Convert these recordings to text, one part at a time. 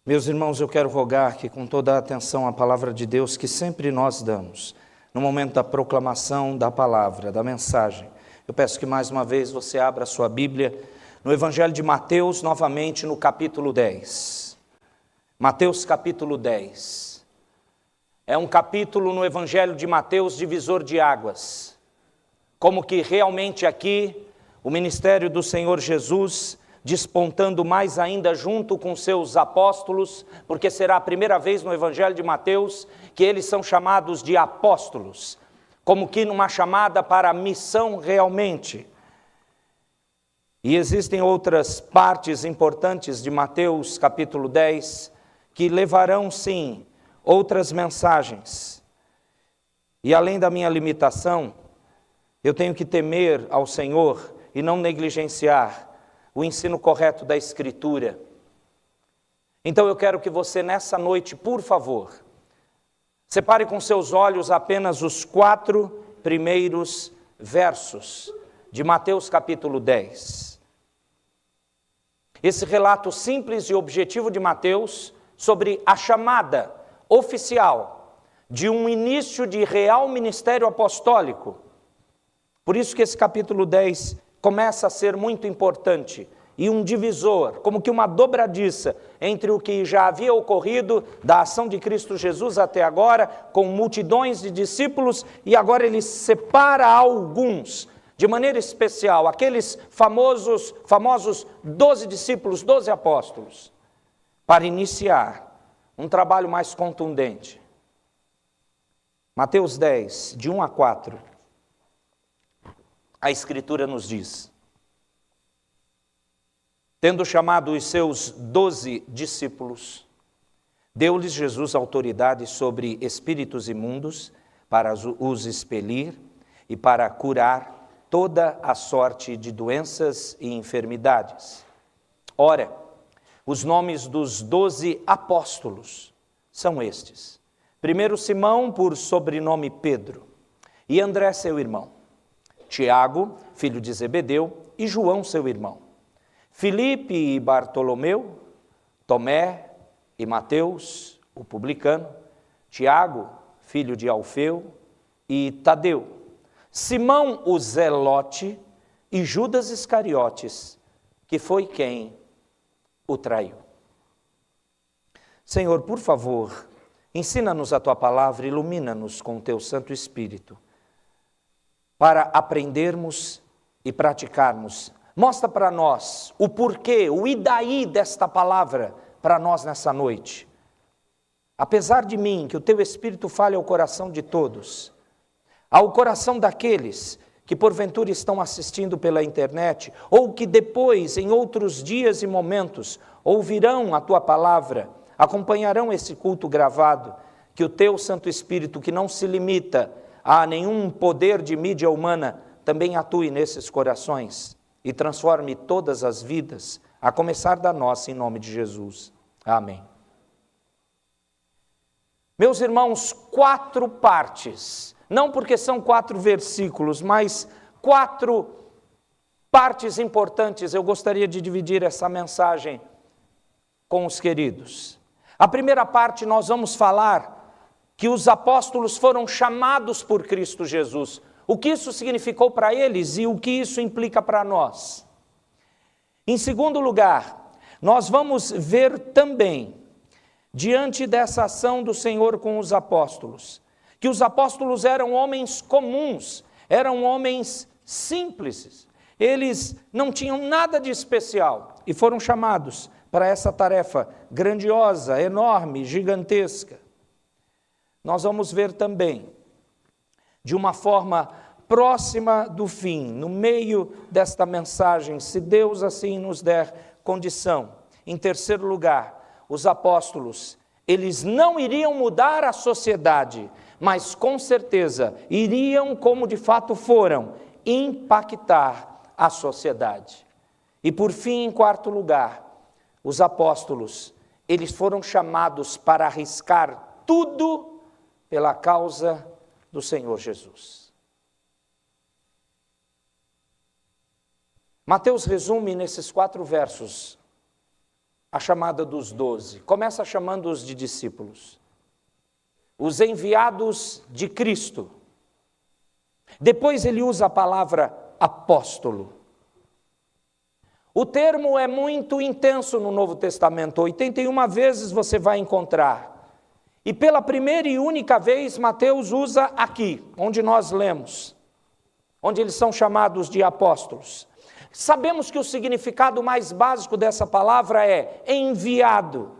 Meus irmãos, eu quero rogar que com toda a atenção à palavra de Deus que sempre nós damos, no momento da proclamação da palavra, da mensagem, eu peço que mais uma vez você abra a sua Bíblia no Evangelho de Mateus, novamente no capítulo 10. Mateus capítulo 10. É um capítulo no Evangelho de Mateus divisor de águas. Como que realmente aqui o ministério do Senhor Jesus despontando mais ainda junto com seus apóstolos, porque será a primeira vez no Evangelho de Mateus que eles são chamados de apóstolos, como que numa chamada para a missão realmente. E existem outras partes importantes de Mateus capítulo 10, que levarão sim outras mensagens. E além da minha limitação, eu tenho que temer ao Senhor e não negligenciar o ensino correto da Escritura. Então eu quero que você nessa noite, por favor, separe com seus olhos apenas os 4 primeiros versos de Mateus capítulo 10. Esse relato simples e objetivo de Mateus sobre a chamada oficial de um início de real ministério apostólico. Por isso que esse capítulo 10 começa a ser muito importante e um divisor, como que uma dobradiça entre o que já havia ocorrido da ação de Cristo Jesus até agora, com multidões de discípulos, e agora ele separa alguns, de maneira especial, aqueles famosos 12 discípulos, 12 apóstolos, para iniciar um trabalho mais contundente. Mateus 10, de 1 a 4. A Escritura nos diz: tendo chamado os seus 12 discípulos, deu-lhes Jesus autoridade sobre espíritos imundos para os expelir e para curar toda a sorte de doenças e enfermidades. Ora, os nomes dos 12 apóstolos são estes: primeiro Simão, por sobrenome Pedro, e André seu irmão, Tiago, filho de Zebedeu, e João seu irmão, Filipe e Bartolomeu, Tomé e Mateus, o publicano, Tiago, filho de Alfeu, e Tadeu, Simão o Zelote e Judas Iscariotes, que foi quem o traiu. Senhor, por favor, ensina-nos a Tua palavra, ilumina-nos com o Teu Santo Espírito, para aprendermos e praticarmos. Mostra para nós o porquê, o e daí desta palavra para nós nessa noite. Apesar de mim, que o Teu Espírito fale ao coração de todos, ao coração daqueles que porventura estão assistindo pela internet, ou que depois, em outros dias e momentos, ouvirão a Tua palavra, acompanharão esse culto gravado, que o Teu Santo Espírito, que não se limita a nenhum poder de mídia humana, também atue nesses corações e transforme todas as vidas, a começar da nossa, em nome de Jesus. Amém. Meus irmãos, 4 partes, não porque são 4 versículos, mas 4 partes importantes. Eu gostaria de dividir essa mensagem com os queridos. A primeira parte nós vamos falar que os apóstolos foram chamados por Cristo Jesus. O que isso significou para eles e o que isso implica para nós. Em segundo lugar, nós vamos ver também, diante dessa ação do Senhor com os apóstolos, que os apóstolos eram homens comuns, eram homens simples. Eles não tinham nada de especial e foram chamados para essa tarefa grandiosa, enorme, gigantesca. Nós vamos ver também, de uma forma próxima do fim, no meio desta mensagem, se Deus assim nos der condição. Em terceiro lugar, os apóstolos, eles não iriam mudar a sociedade, mas com certeza iriam, como de fato foram, impactar a sociedade. E por fim, em quarto lugar, os apóstolos, eles foram chamados para arriscar tudo pela causa do Senhor Jesus. Mateus resume nesses 4 versos a chamada dos 12. Começa chamando-os de discípulos, os enviados de Cristo. Depois ele usa a palavra apóstolo. O termo é muito intenso no Novo Testamento, 81 vezes você vai encontrar. E pela primeira e única vez, Mateus usa aqui, onde nós lemos, onde eles são chamados de apóstolos. Sabemos que o significado mais básico dessa palavra é enviado.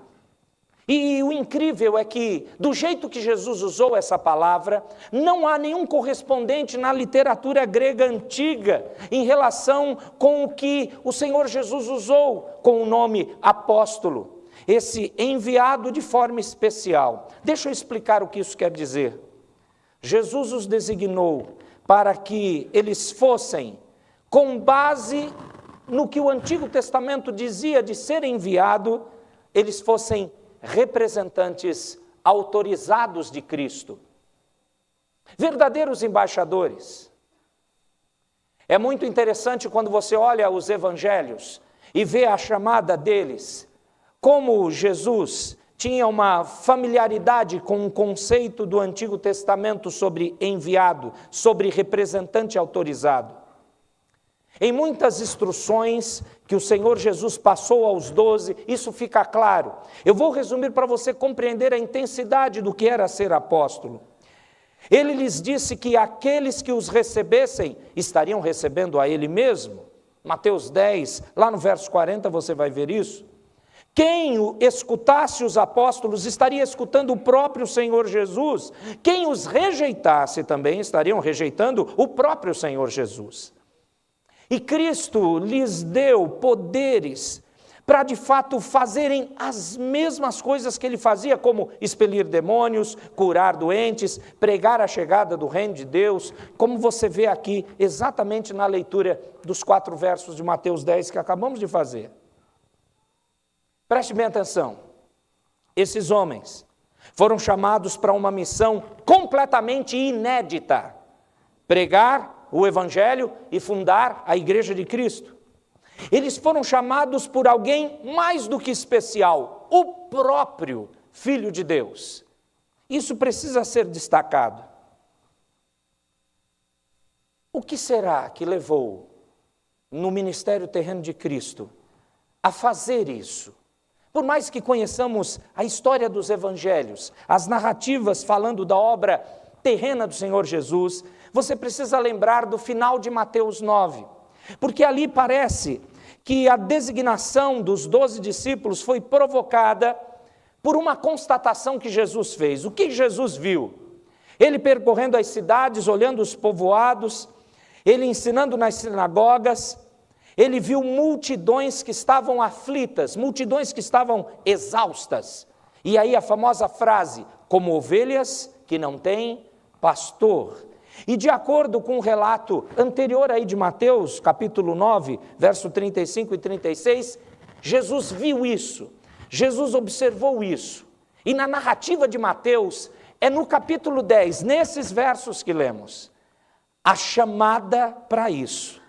E o incrível é que, do jeito que Jesus usou essa palavra, não há nenhum correspondente na literatura grega antiga em relação com o que o Senhor Jesus usou com o nome apóstolo. Esse enviado de forma especial. Deixa eu explicar o que isso quer dizer. Jesus os designou para que eles fossem, com base no que o Antigo Testamento dizia de ser enviado, eles fossem representantes autorizados de Cristo. Verdadeiros embaixadores. É muito interessante quando você olha os evangelhos e vê a chamada deles, como Jesus tinha uma familiaridade com o conceito do Antigo Testamento sobre enviado, sobre representante autorizado. Em muitas instruções que o Senhor Jesus passou aos 12, isso fica claro. Eu vou resumir para você compreender a intensidade do que era ser apóstolo. Ele lhes disse que aqueles que os recebessem, estariam recebendo a Ele mesmo. Mateus 10, lá no verso 40 você vai ver isso. Quem escutasse os apóstolos estaria escutando o próprio Senhor Jesus. Quem os rejeitasse também estariam rejeitando o próprio Senhor Jesus. E Cristo lhes deu poderes para de fato fazerem as mesmas coisas que ele fazia, como expelir demônios, curar doentes, pregar a chegada do reino de Deus, como você vê aqui exatamente na leitura dos 4 versos de Mateus 10 que acabamos de fazer. Preste bem atenção, esses homens foram chamados para uma missão completamente inédita, pregar o Evangelho e fundar a Igreja de Cristo. Eles foram chamados por alguém mais do que especial, o próprio Filho de Deus. Isso precisa ser destacado. O que será que levou no ministério terreno de Cristo a fazer isso? Por mais que conheçamos a história dos evangelhos, as narrativas falando da obra terrena do Senhor Jesus, você precisa lembrar do final de Mateus 9, porque ali parece que a designação dos 12 discípulos foi provocada por uma constatação que Jesus fez. O que Jesus viu? Ele percorrendo as cidades, olhando os povoados, ele ensinando nas sinagogas, ele viu multidões que estavam aflitas, multidões que estavam exaustas. E aí a famosa frase, como ovelhas que não têm pastor. E de acordo com o relato anterior aí de Mateus, capítulo 9, verso 35 e 36, Jesus viu isso, Jesus observou isso. E na narrativa de Mateus, é no capítulo 10, nesses versos que lemos, a chamada para isso.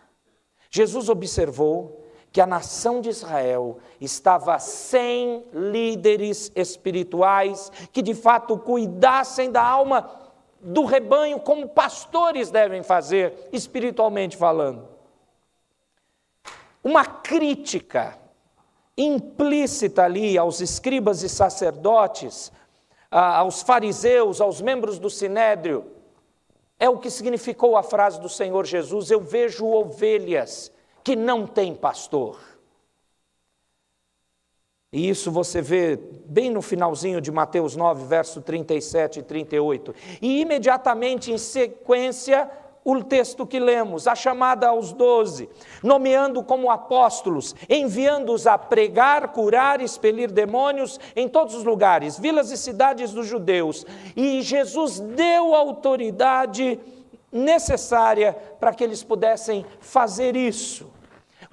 Jesus observou que a nação de Israel estava sem líderes espirituais que de fato cuidassem da alma do rebanho como pastores devem fazer, espiritualmente falando. Uma crítica implícita ali aos escribas e sacerdotes, aos fariseus, aos membros do sinédrio, é o que significou a frase do Senhor Jesus: eu vejo ovelhas que não têm pastor. E isso você vê bem no finalzinho de Mateus 9, verso 37 e 38. E imediatamente em sequência, o texto que lemos, a chamada aos 12, nomeando como apóstolos, enviando-os a pregar, curar, expelir demônios em todos os lugares, vilas e cidades dos judeus. E Jesus deu a autoridade necessária para que eles pudessem fazer isso.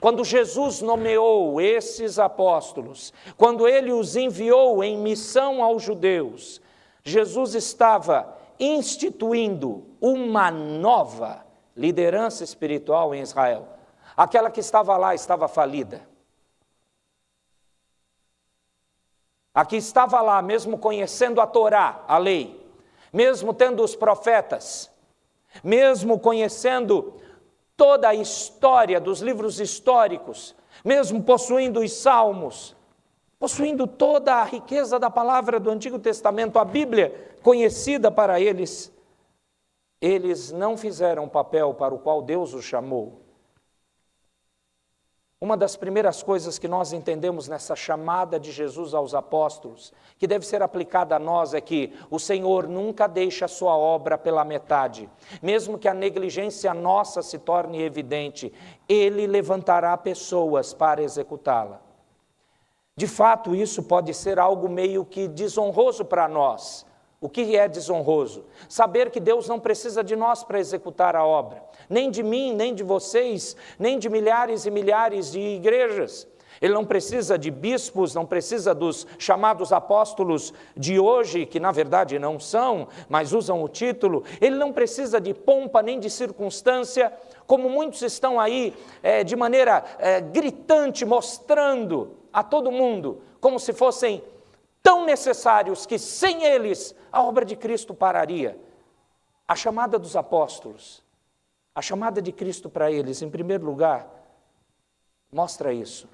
Quando Jesus nomeou esses apóstolos, quando ele os enviou em missão aos judeus, Jesus estava instituindo uma nova liderança espiritual em Israel. Aquela que estava lá estava falida. Aqui estava lá, mesmo conhecendo a Torá, a lei, mesmo tendo os profetas, mesmo conhecendo toda a história dos livros históricos, mesmo possuindo os salmos, possuindo toda a riqueza da palavra do Antigo Testamento, a Bíblia conhecida para eles, eles não fizeram o papel para o qual Deus os chamou. Uma das primeiras coisas que nós entendemos nessa chamada de Jesus aos apóstolos, que deve ser aplicada a nós, é que o Senhor nunca deixa a sua obra pela metade. Mesmo que a negligência nossa se torne evidente, Ele levantará pessoas para executá-la. De fato, isso pode ser algo meio que desonroso para nós. O que é desonroso? Saber que Deus não precisa de nós para executar a obra, nem de mim, nem de vocês, nem de milhares e milhares de igrejas. Ele não precisa de bispos, não precisa dos chamados apóstolos de hoje, que na verdade não são, mas usam o título. Ele não precisa de pompa nem de circunstância, como muitos estão aí de maneira gritante, mostrando a todo mundo, como se fossem tão necessários que sem eles a obra de Cristo pararia. A chamada dos apóstolos, a chamada de Cristo para eles, em primeiro lugar, mostra isso.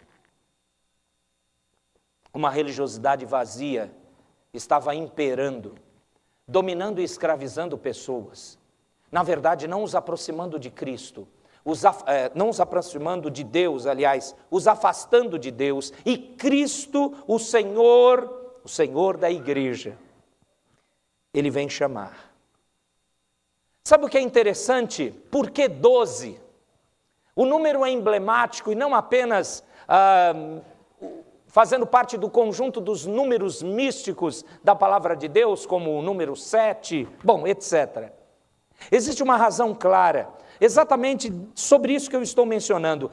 Uma religiosidade vazia estava imperando, dominando e escravizando pessoas. Na verdade, não os aproximando de Cristo, não os aproximando de Deus, aliás, os afastando de Deus. E Cristo, o Senhor da igreja, Ele vem chamar. Sabe o que é interessante? Por que 12? O número é emblemático e não apenas fazendo parte do conjunto dos números místicos da palavra de Deus, como o número 7, etc. Existe uma razão clara, exatamente sobre isso que eu estou mencionando.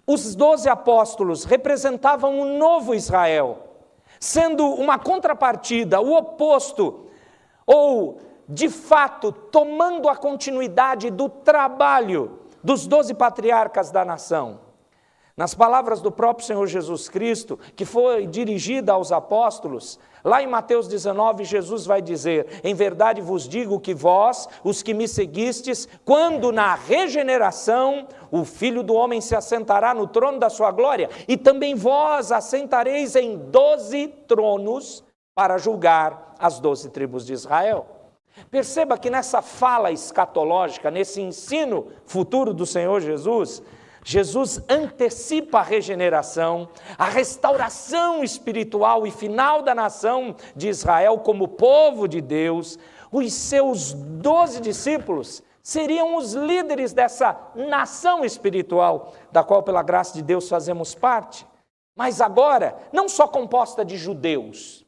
Os 12 apóstolos representavam um novo Israel, sendo uma contrapartida, o oposto, ou, de fato, tomando a continuidade do trabalho dos 12 patriarcas da nação. Nas palavras do próprio Senhor Jesus Cristo, que foi dirigida aos apóstolos, lá em Mateus 19, Jesus vai dizer: em verdade vos digo que vós, os que me seguistes, quando na regeneração o Filho do Homem se assentará no trono da sua glória, e também vós assentareis em 12 tronos para julgar as 12 tribos de Israel. Perceba que nessa fala escatológica, nesse ensino futuro do Senhor Jesus, Jesus antecipa a regeneração, a restauração espiritual e final da nação de Israel como povo de Deus. Os seus 12 discípulos seriam os líderes dessa nação espiritual, da qual pela graça de Deus fazemos parte. Mas agora, não só composta de judeus,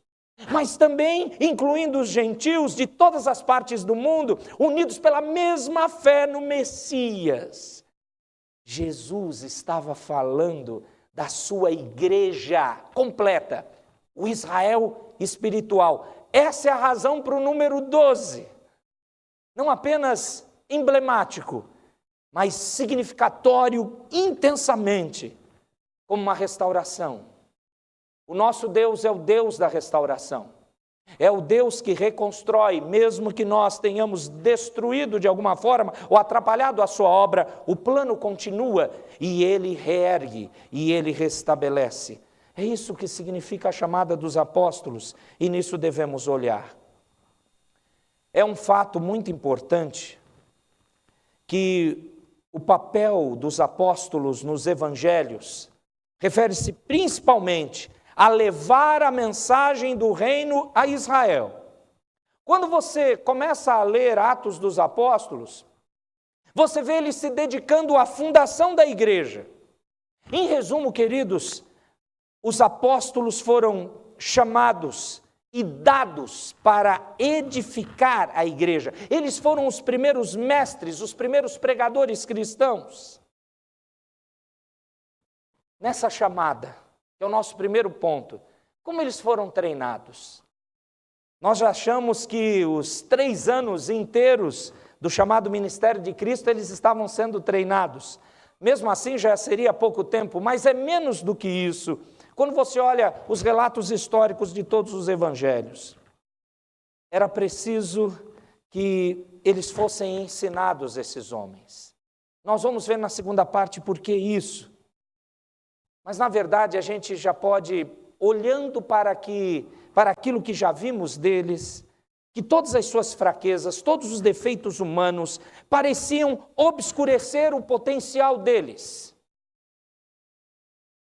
mas também incluindo os gentios de todas as partes do mundo, unidos pela mesma fé no Messias. Jesus estava falando da sua igreja completa, o Israel espiritual. Essa é a razão para o número 12. Não apenas emblemático, mas significatório intensamente, como uma restauração. O nosso Deus é o Deus da restauração. É o Deus que reconstrói, mesmo que nós tenhamos destruído de alguma forma ou atrapalhado a sua obra, o plano continua e Ele reergue e Ele restabelece. É isso que significa a chamada dos apóstolos e nisso devemos olhar. É um fato muito importante que o papel dos apóstolos nos evangelhos refere-se principalmente a levar a mensagem do reino a Israel. Quando você começa a ler Atos dos Apóstolos, você vê eles se dedicando à fundação da igreja. Em resumo, queridos, os apóstolos foram chamados e dados para edificar a igreja. Eles foram os primeiros mestres, os primeiros pregadores cristãos. Nessa chamada, que é o nosso primeiro ponto, como eles foram treinados? Nós já achamos que os 3 anos inteiros do chamado ministério de Cristo, eles estavam sendo treinados. Mesmo assim, já seria pouco tempo, mas é menos do que isso. Quando você olha os relatos históricos de todos os evangelhos, era preciso que eles fossem ensinados, esses homens. Nós vamos ver na segunda parte por que isso. Mas, na verdade, a gente já pode, olhando para aquilo que já vimos deles, que todas as suas fraquezas, todos os defeitos humanos pareciam obscurecer o potencial deles.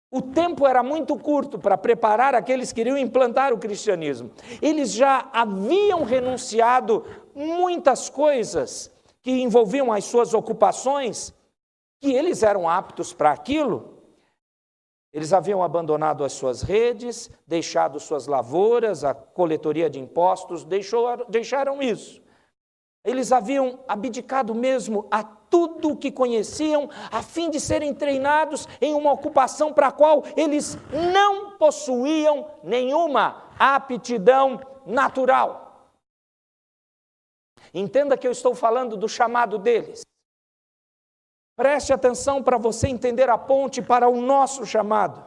O tempo era muito curto para preparar aqueles que iriam implantar o cristianismo. Eles já haviam renunciado muitas coisas que envolviam as suas ocupações, que eles eram aptos para aquilo. Eles haviam abandonado as suas redes, deixado suas lavouras, a coletoria de impostos, deixaram isso. Eles haviam abdicado mesmo a tudo o que conheciam, a fim de serem treinados em uma ocupação para a qual eles não possuíam nenhuma aptidão natural. Entenda que eu estou falando do chamado deles. Preste atenção para você entender a ponte para o nosso chamado.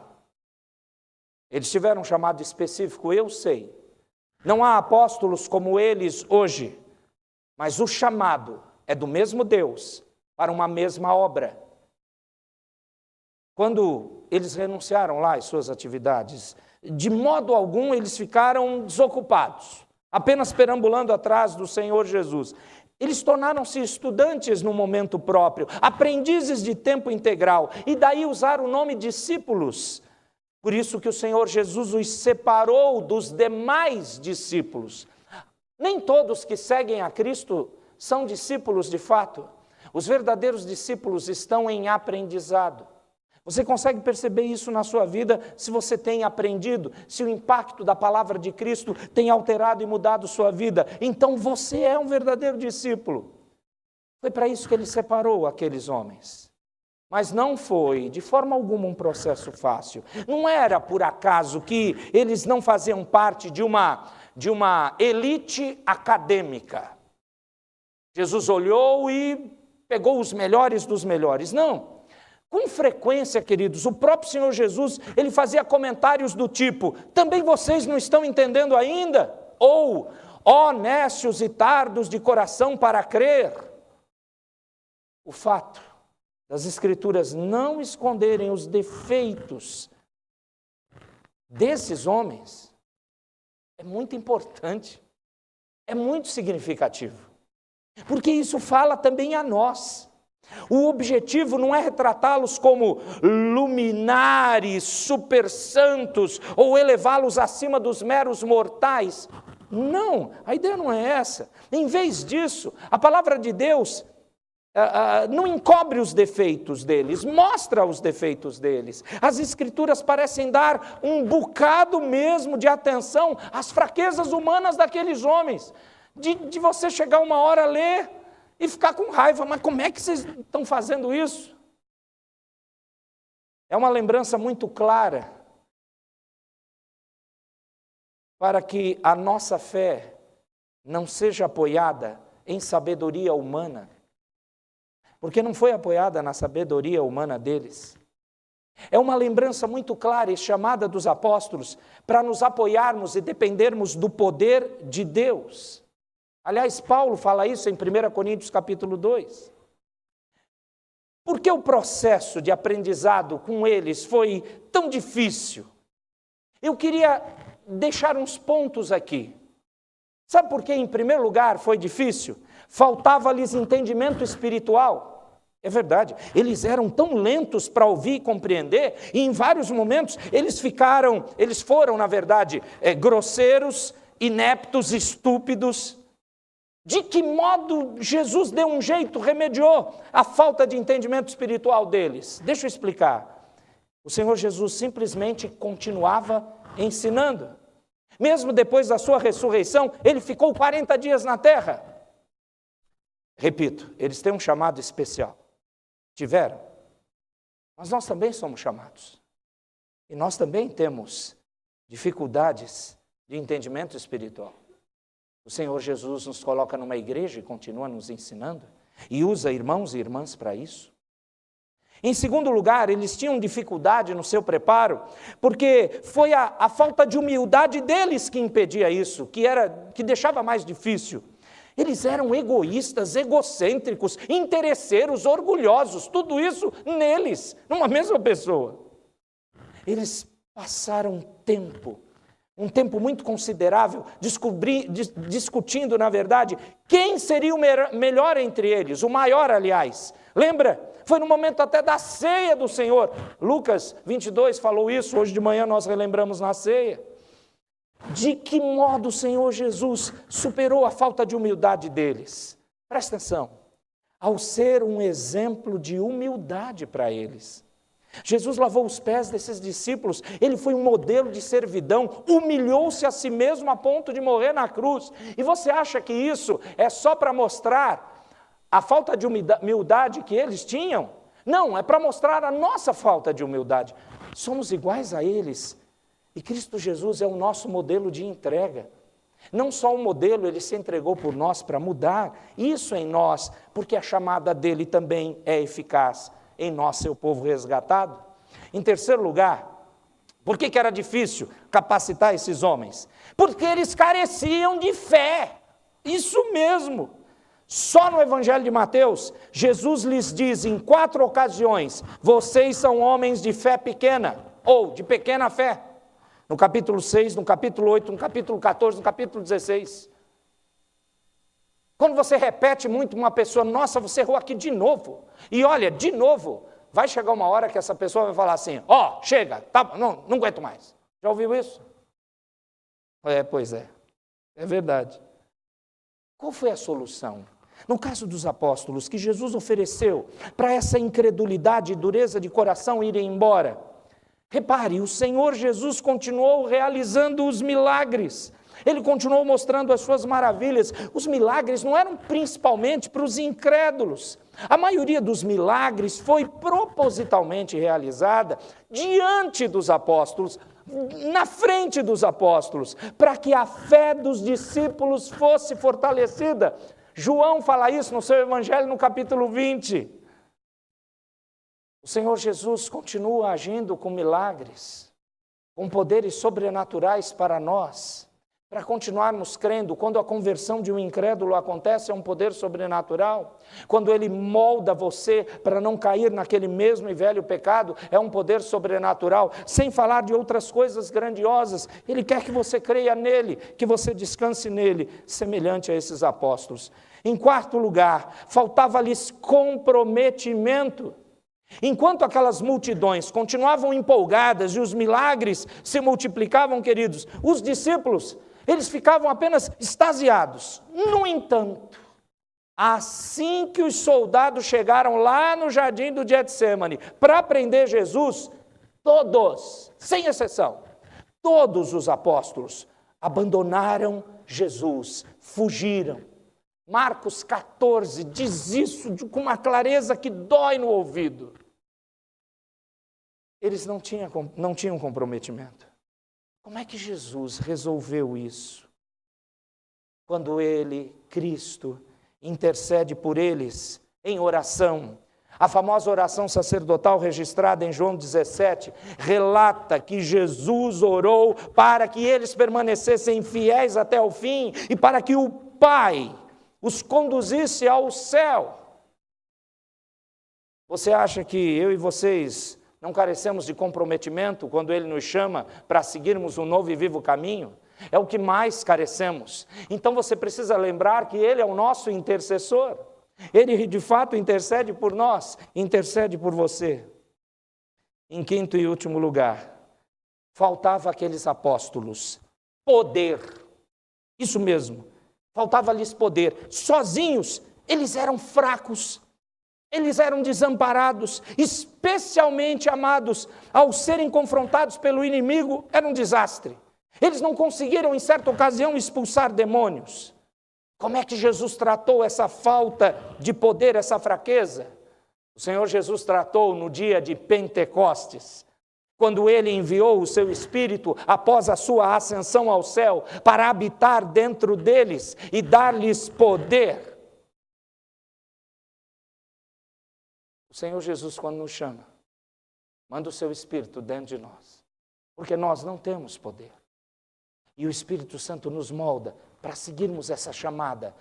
Eles tiveram um chamado específico, eu sei. Não há apóstolos como eles hoje, mas o chamado é do mesmo Deus para uma mesma obra. Quando eles renunciaram lá às suas atividades, de modo algum eles ficaram desocupados, apenas perambulando atrás do Senhor Jesus. Eles tornaram-se estudantes no momento próprio, aprendizes de tempo integral, e daí usaram o nome discípulos. Por isso que o Senhor Jesus os separou dos demais discípulos. Nem todos que seguem a Cristo são discípulos de fato. Os verdadeiros discípulos estão em aprendizado. Você consegue perceber isso na sua vida se você tem aprendido, se o impacto da palavra de Cristo tem alterado e mudado sua vida. Então você é um verdadeiro discípulo. Foi para isso que ele separou aqueles homens. Mas não foi, de forma alguma, um processo fácil. Não era por acaso que eles não faziam parte de uma elite acadêmica. Jesus olhou e pegou os melhores dos melhores. Não. Com frequência, queridos, o próprio Senhor Jesus, ele fazia comentários do tipo: também vocês não estão entendendo ainda? Ou, ó nécios e tardos de coração para crer. O fato das Escrituras não esconderem os defeitos desses homens é muito importante, é muito significativo, porque isso fala também a nós. O objetivo não é retratá-los como luminares, super santos, ou elevá-los acima dos meros mortais. Não, a ideia não é essa. Em vez disso, a palavra de Deus não encobre os defeitos deles, mostra os defeitos deles. As Escrituras parecem dar um bocado mesmo de atenção às fraquezas humanas daqueles homens. De você chegar uma hora a ler e ficar com raiva, mas como é que vocês estão fazendo isso? É uma lembrança muito clara para que a nossa fé não seja apoiada em sabedoria humana, porque não foi apoiada na sabedoria humana deles. É uma lembrança muito clara e chamada dos apóstolos para nos apoiarmos e dependermos do poder de Deus. Aliás, Paulo fala isso em 1 Coríntios capítulo 2. Por que o processo de aprendizado com eles foi tão difícil? Eu queria deixar uns pontos aqui. Sabe por que, em primeiro lugar, foi difícil? Faltava-lhes entendimento espiritual. É verdade, eles eram tão lentos para ouvir e compreender, e em vários momentos eles foram, na verdade, grosseiros, ineptos, estúpidos. De que modo Jesus deu um jeito, remediou a falta de entendimento espiritual deles? Deixa eu explicar. O Senhor Jesus simplesmente continuava ensinando. Mesmo depois da sua ressurreição, ele ficou 40 dias na terra. Repito, eles têm um chamado especial. Tiveram. Mas nós também somos chamados. E nós também temos dificuldades de entendimento espiritual. O Senhor Jesus nos coloca numa igreja e continua nos ensinando, e usa irmãos e irmãs para isso. Em segundo lugar, eles tinham dificuldade no seu preparo, porque foi a falta de humildade deles que impedia isso, que deixava mais difícil. Eles eram egoístas, egocêntricos, interesseiros, orgulhosos, tudo isso neles, numa mesma pessoa. Eles passaram um tempo muito considerável, discutindo, na verdade, quem seria o melhor entre eles, o maior, aliás. Lembra? Foi no momento até da ceia do Senhor. Lucas 22 falou isso, hoje de manhã nós relembramos na ceia. De que modo o Senhor Jesus superou a falta de humildade deles? Presta atenção. Ao ser um exemplo de humildade para eles. Jesus lavou os pés desses discípulos, ele foi um modelo de servidão, humilhou-se a si mesmo a ponto de morrer na cruz. E você acha que isso é só para mostrar a falta de humildade que eles tinham? Não, é para mostrar a nossa falta de humildade. Somos iguais a eles. E Cristo Jesus é o nosso modelo de entrega. Não só um modelo, ele se entregou por nós para mudar isso em nós, porque a chamada dele também é eficaz em nós, seu povo resgatado. Em terceiro lugar, por que era difícil capacitar esses homens? Porque eles careciam de fé. Isso mesmo. Só no Evangelho de Mateus, Jesus lhes diz em 4 ocasiões: vocês são homens de fé pequena, ou de pequena fé. No capítulo 6, no capítulo 8, no capítulo 14, no capítulo 16. Quando você repete muito uma pessoa, nossa, você errou aqui de novo. E olha, de novo, vai chegar uma hora que essa pessoa vai falar assim, chega, tá, não aguento mais. Já ouviu isso? Pois é, é verdade. Qual foi a solução? No caso dos apóstolos, que Jesus ofereceu para essa incredulidade e dureza de coração irem embora, repare, o Senhor Jesus continuou realizando os milagres. Ele continuou mostrando as suas maravilhas. Os milagres não eram principalmente para os incrédulos. A maioria dos milagres foi propositalmente realizada diante dos apóstolos, na frente dos apóstolos, para que a fé dos discípulos fosse fortalecida. João fala isso no seu Evangelho no capítulo 20. O Senhor Jesus continua agindo com milagres, com poderes sobrenaturais para nós, para continuarmos crendo. Quando a conversão de um incrédulo acontece, é um poder sobrenatural. Quando ele molda você para não cair naquele mesmo e velho pecado, é um poder sobrenatural. Sem falar de outras coisas grandiosas, ele quer que você creia nele, que você descanse nele, semelhante a esses apóstolos. Em quarto lugar, faltava-lhes comprometimento. Enquanto aquelas multidões continuavam empolgadas e os milagres se multiplicavam, queridos, os discípulos, eles ficavam apenas extasiados. No entanto, assim que os soldados chegaram lá no jardim do Getsemane para prender Jesus, todos, sem exceção, todos os apóstolos abandonaram Jesus, fugiram. Marcos 14 diz isso com uma clareza que dói no ouvido. Eles não tinham comprometimento. Como é que Jesus resolveu isso? Quando ele, Cristo, intercede por eles em oração. A famosa oração sacerdotal registrada em João 17 relata que Jesus orou para que eles permanecessem fiéis até o fim e para que o Pai os conduzisse ao céu. Você acha que eu e vocês não carecemos de comprometimento quando Ele nos chama para seguirmos um novo e vivo caminho? É o que mais carecemos. Então você precisa lembrar que Ele é o nosso intercessor. Ele de fato intercede por nós, intercede por você. Em quinto e último lugar, faltava àqueles apóstolos poder. Isso mesmo, faltava-lhes poder. Sozinhos, eles eram fracos. Eles eram desamparados, especialmente amados, ao serem confrontados pelo inimigo, era um desastre. Eles não conseguiram, em certa ocasião, expulsar demônios. Como é que Jesus tratou essa falta de poder, essa fraqueza? O Senhor Jesus tratou no dia de Pentecostes, quando Ele enviou o seu Espírito após a sua ascensão ao céu, para habitar dentro deles e dar-lhes poder. O Senhor Jesus, quando nos chama, manda o seu Espírito dentro de nós, porque nós não temos poder. E o Espírito Santo nos molda para seguirmos essa chamada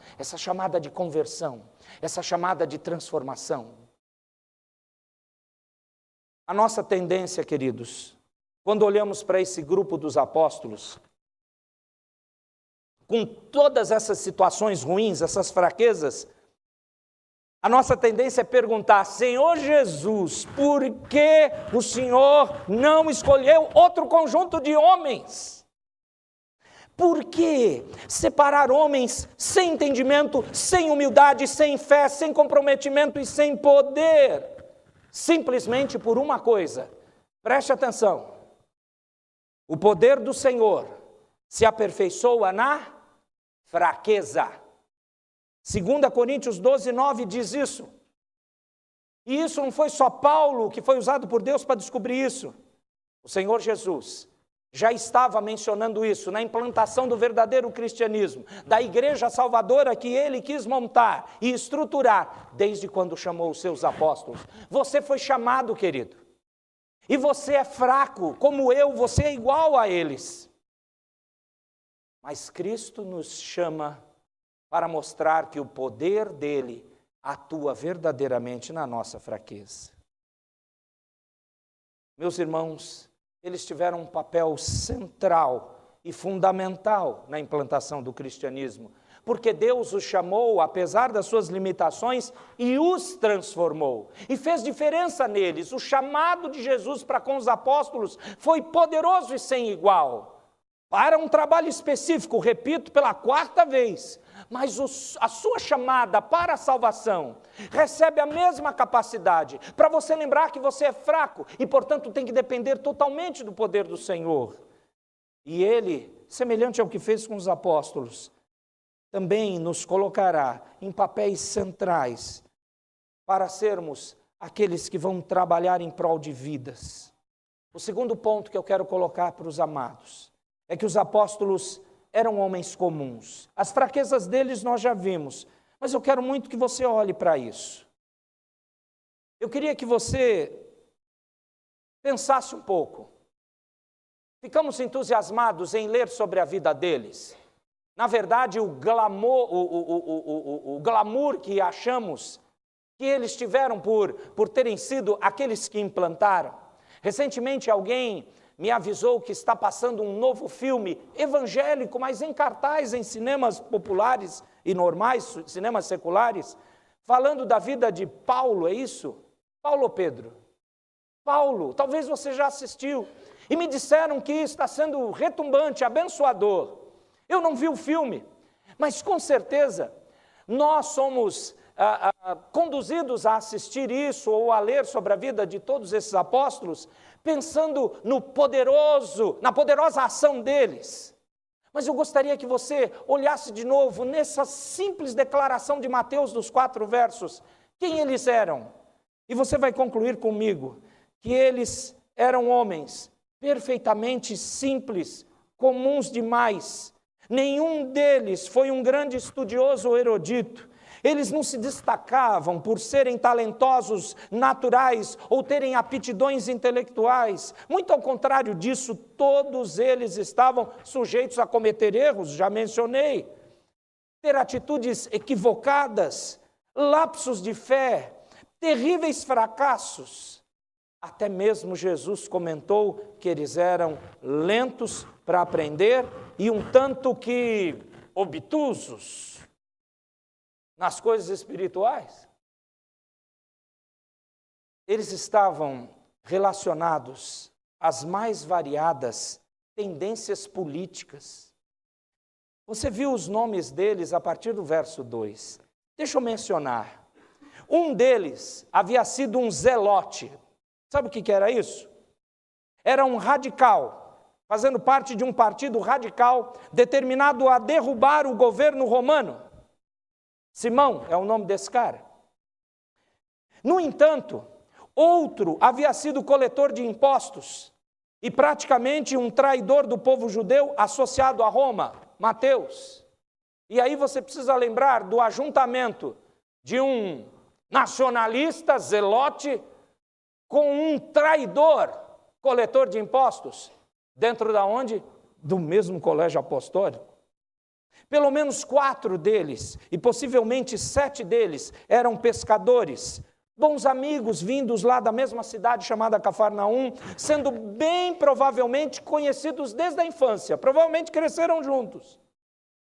de conversão, essa chamada de transformação. A nossa tendência, queridos, quando olhamos para esse grupo dos apóstolos, com todas essas situações ruins, essas fraquezas, a nossa tendência é perguntar: Senhor Jesus, por que o Senhor não escolheu outro conjunto de homens? Por que separar homens sem entendimento, sem humildade, sem fé, sem comprometimento e sem poder? Simplesmente por uma coisa, preste atenção: o poder do Senhor se aperfeiçoa na fraqueza. 2 Coríntios 12, 9 diz isso. E isso não foi só Paulo que foi usado por Deus para descobrir isso. O Senhor Jesus já estava mencionando isso na implantação do verdadeiro cristianismo, da igreja salvadora que ele quis montar e estruturar desde quando chamou os seus apóstolos. Você foi chamado, querido, e você é fraco, como eu, você é igual a eles. Mas Cristo nos chama para mostrar que o poder dele atua verdadeiramente na nossa fraqueza. Meus irmãos, eles tiveram um papel central e fundamental na implantação do cristianismo, porque Deus os chamou, apesar das suas limitações, e os transformou, e fez diferença neles. O chamado de Jesus para com os apóstolos foi poderoso e sem igual, para um trabalho específico, repito pela 4ª vez, mas a sua chamada para a salvação recebe a mesma capacidade, para você lembrar que você é fraco e, portanto, tem que depender totalmente do poder do Senhor. E Ele, semelhante ao que fez com os apóstolos, também nos colocará em papéis centrais para sermos aqueles que vão trabalhar em prol de vidas. O segundo ponto que eu quero colocar para os amados é que os apóstolos eram homens comuns. As fraquezas deles nós já vimos, mas eu quero muito que você olhe para isso. Eu queria que você pensasse um pouco. Ficamos entusiasmados em ler sobre a vida deles. Na verdade, o glamour que achamos que eles tiveram por terem sido aqueles que implantaram. Recentemente alguém me avisou que está passando um novo filme evangélico, mas em cartaz em cinemas populares e normais, cinemas seculares, falando da vida de Paulo, é isso? Paulo ou Pedro? Paulo, talvez você já assistiu. E me disseram que está sendo retumbante, abençoador. Eu não vi o filme, mas com certeza nós somos conduzidos a assistir isso ou a ler sobre a vida de todos esses apóstolos, pensando na poderosa ação deles. Mas eu gostaria que você olhasse de novo nessa simples declaração de Mateus dos 4 versos, quem eles eram. E você vai concluir comigo que eles eram homens perfeitamente simples, comuns demais. Nenhum deles foi um grande estudioso ou erudito. Eles não se destacavam por serem talentosos naturais ou terem aptidões intelectuais. Muito ao contrário disso, todos eles estavam sujeitos a cometer erros, já mencionei. Ter atitudes equivocadas, lapsos de fé, terríveis fracassos. Até mesmo Jesus comentou que eles eram lentos para aprender e um tanto que obtusos nas coisas espirituais. Eles estavam relacionados às mais variadas tendências políticas. Você viu os nomes deles a partir do verso 2. Deixa eu mencionar. Um deles havia sido um zelote. Sabe o que era isso? Era um radical, fazendo parte de um partido radical determinado a derrubar o governo romano. Simão é o nome desse cara. No entanto, outro havia sido coletor de impostos e praticamente um traidor do povo judeu associado a Roma, Mateus. E aí você precisa lembrar do ajuntamento de um nacionalista, zelote, com um traidor, coletor de impostos, dentro da onde? Do mesmo colégio apostólico. Pelo menos 4 deles, e possivelmente 7 deles, eram pescadores, bons amigos vindos lá da mesma cidade chamada Cafarnaum, sendo bem provavelmente conhecidos desde a infância, provavelmente cresceram juntos.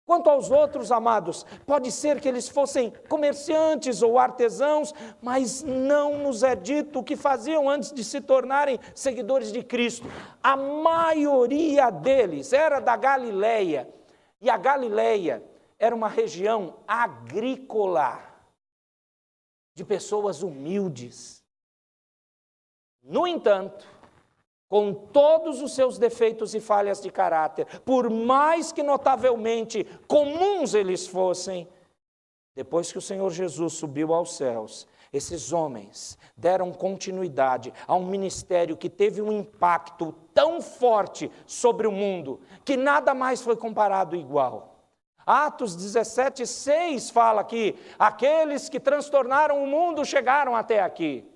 Quanto aos outros, amados, pode ser que eles fossem comerciantes ou artesãos, mas não nos é dito o que faziam antes de se tornarem seguidores de Cristo. A maioria deles era da Galileia, e a Galileia era uma região agrícola, de pessoas humildes. No entanto, com todos os seus defeitos e falhas de caráter, por mais que notavelmente comuns eles fossem, depois que o Senhor Jesus subiu aos céus, esses homens deram continuidade a um ministério que teve um impacto tão forte sobre o mundo, que nada mais foi comparado igual. Atos 17:6 fala que aqueles que transtornaram o mundo chegaram até aqui.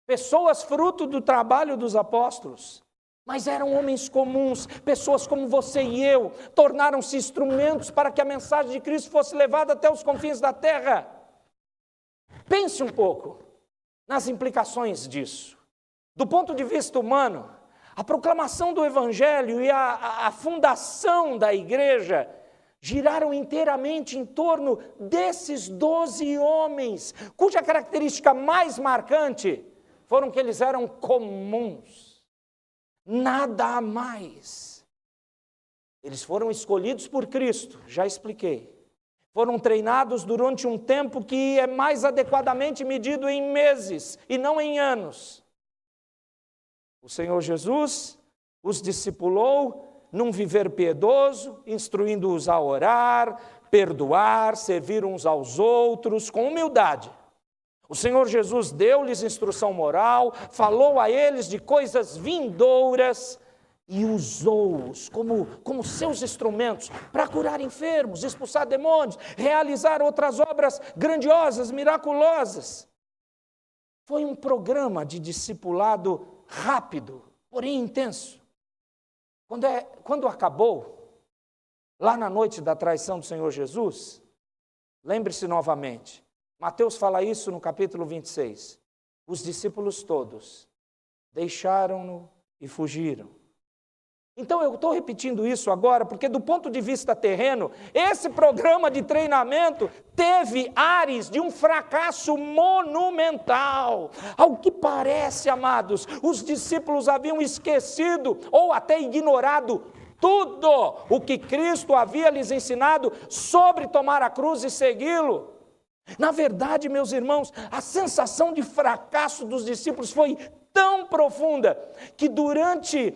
Pessoas fruto do trabalho dos apóstolos, mas eram homens comuns, pessoas como você e eu, tornaram-se instrumentos para que a mensagem de Cristo fosse levada até os confins da terra. Pense um pouco nas implicações disso. Do ponto de vista humano, a proclamação do Evangelho e a fundação da igreja giraram inteiramente em torno desses 12 homens, cuja característica mais marcante foram que eles eram comuns, nada a mais. Eles foram escolhidos por Cristo, já expliquei. Foram treinados durante um tempo que é mais adequadamente medido em meses e não em anos. O Senhor Jesus os discipulou num viver piedoso, instruindo-os a orar, perdoar, servir uns aos outros, com humildade. O Senhor Jesus deu-lhes instrução moral, falou a eles de coisas vindouras e usou-os como seus instrumentos para curar enfermos, expulsar demônios, realizar outras obras grandiosas, miraculosas. Foi um programa de discipulado rápido, porém intenso. Quando acabou, lá na noite da traição do Senhor Jesus, lembre-se novamente, Mateus fala isso no capítulo 26. Os discípulos todos deixaram-no e fugiram. Então eu estou repetindo isso agora, porque do ponto de vista terreno, esse programa de treinamento teve ares de um fracasso monumental. Ao que parece, amados, os discípulos haviam esquecido ou até ignorado tudo o que Cristo havia lhes ensinado sobre tomar a cruz e segui-lo. Na verdade, meus irmãos, a sensação de fracasso dos discípulos foi tão profunda que durante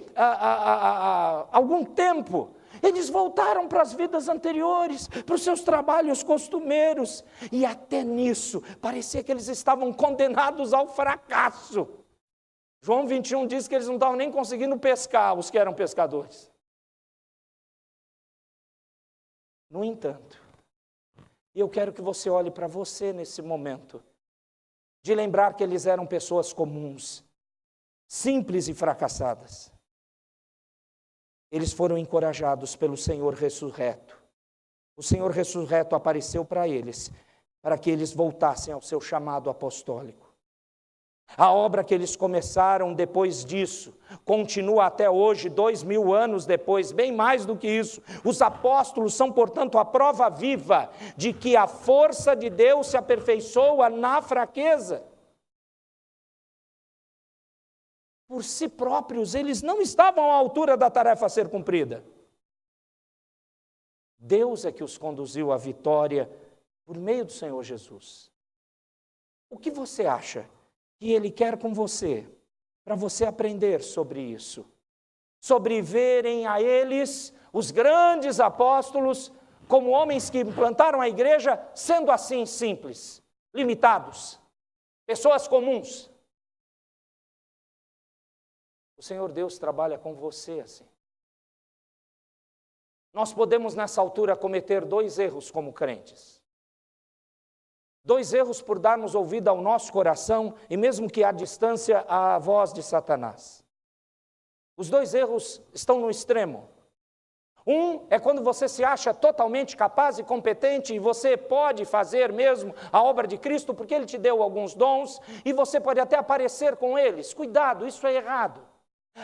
algum tempo eles voltaram para as vidas anteriores, para os seus trabalhos costumeiros, e até nisso parecia que eles estavam condenados ao fracasso. João 21 diz que eles não estavam nem conseguindo pescar, os que eram pescadores. No entanto, e eu quero que você olhe para você nesse momento, de lembrar que eles eram pessoas comuns, simples e fracassadas. Eles foram encorajados pelo Senhor ressurreto. O Senhor ressurreto apareceu para eles, para que eles voltassem ao seu chamado apostólico. A obra que eles começaram depois disso continua até hoje, 2000 anos depois, bem mais do que isso. Os apóstolos são, portanto, a prova viva de que a força de Deus se aperfeiçoa na fraqueza. Por si próprios, eles não estavam à altura da tarefa a ser cumprida. Deus é que os conduziu à vitória por meio do Senhor Jesus. O que você acha que Ele quer com você, para você aprender sobre isso? Sobre verem a eles, os grandes apóstolos, como homens que implantaram a igreja, sendo assim simples, limitados, pessoas comuns. O Senhor Deus trabalha com você assim. Nós podemos nessa altura cometer 2 erros como crentes. 2 erros por darmos ouvido ao nosso coração e mesmo que à distância à voz de Satanás. Os 2 erros estão no extremo. Um é quando você se acha totalmente capaz e competente e você pode fazer mesmo a obra de Cristo porque Ele te deu alguns dons e você pode até aparecer com eles. Cuidado, isso é errado.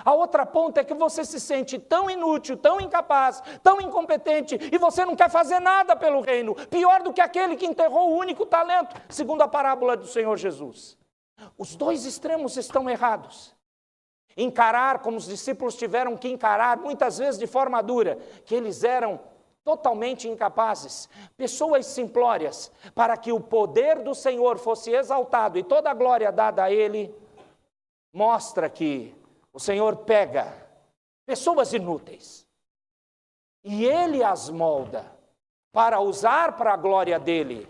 A outra ponta é que você se sente tão inútil, tão incapaz, tão incompetente e você não quer fazer nada pelo reino. Pior do que aquele que enterrou o único talento, segundo a parábola do Senhor Jesus. Os 2 extremos estão errados. Encarar como os discípulos tiveram que encarar, muitas vezes de forma dura, que eles eram totalmente incapazes, pessoas simplórias, para que o poder do Senhor fosse exaltado e toda a glória dada a Ele, mostra que o Senhor pega pessoas inúteis e Ele as molda para usar para a glória dEle.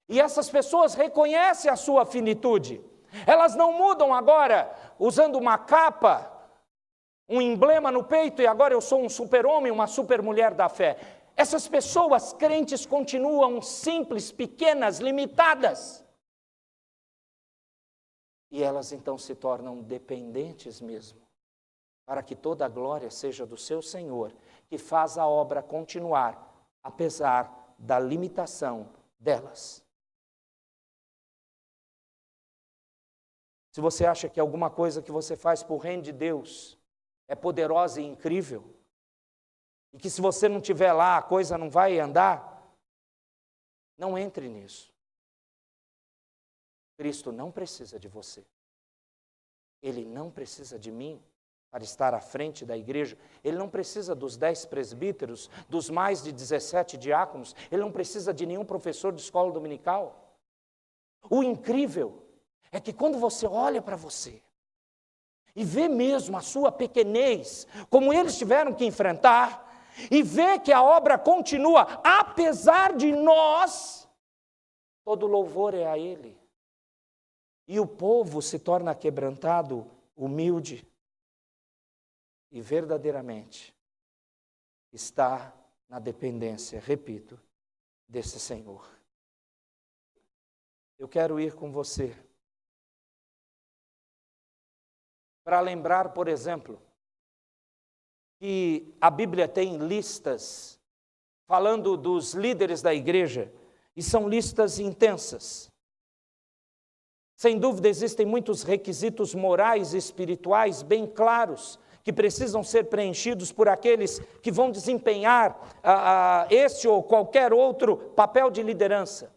E essas pessoas reconhecem a sua finitude. Elas não mudam agora usando uma capa, um emblema no peito e agora eu sou um super-homem, uma super-mulher da fé. Essas pessoas crentes continuam simples, pequenas, limitadas. E elas então se tornam dependentes mesmo, para que toda a glória seja do seu Senhor, que faz a obra continuar, apesar da limitação delas. Se você acha que alguma coisa que você faz para o reino de Deus é poderosa e incrível, e que se você não estiver lá a coisa não vai andar, não entre nisso. Cristo não precisa de você. Ele não precisa de mim para estar à frente da igreja. Ele não precisa dos 10 presbíteros, dos mais de 17 diáconos. Ele não precisa de nenhum professor de escola dominical. O incrível é que quando você olha para você e vê mesmo a sua pequenez, como eles tiveram que enfrentar, e vê que a obra continua, apesar de nós, todo louvor é a Ele. E o povo se torna quebrantado, humilde, e verdadeiramente está na dependência, repito, desse Senhor. Eu quero ir com você para lembrar, por exemplo, que a Bíblia tem listas falando dos líderes da igreja, e são listas intensas. Sem dúvida, existem muitos requisitos morais e espirituais bem claros que precisam ser preenchidos por aqueles que vão desempenhar esse ou qualquer outro papel de liderança.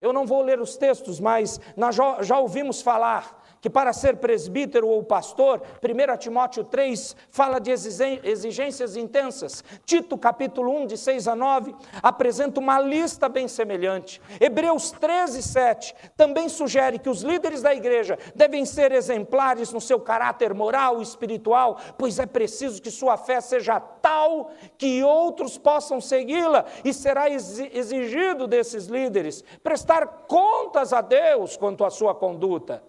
Eu não vou ler os textos, mas nós já ouvimos falar que para ser presbítero ou pastor, 1 Timóteo 3 fala de exigências intensas. Tito, capítulo 1, de 6 a 9, apresenta uma lista bem semelhante. Hebreus 13, 7 também sugere que os líderes da igreja devem ser exemplares no seu caráter moral e espiritual, pois é preciso que sua fé seja tal que outros possam segui-la, e será exigido desses líderes prestar contas a Deus quanto à sua conduta.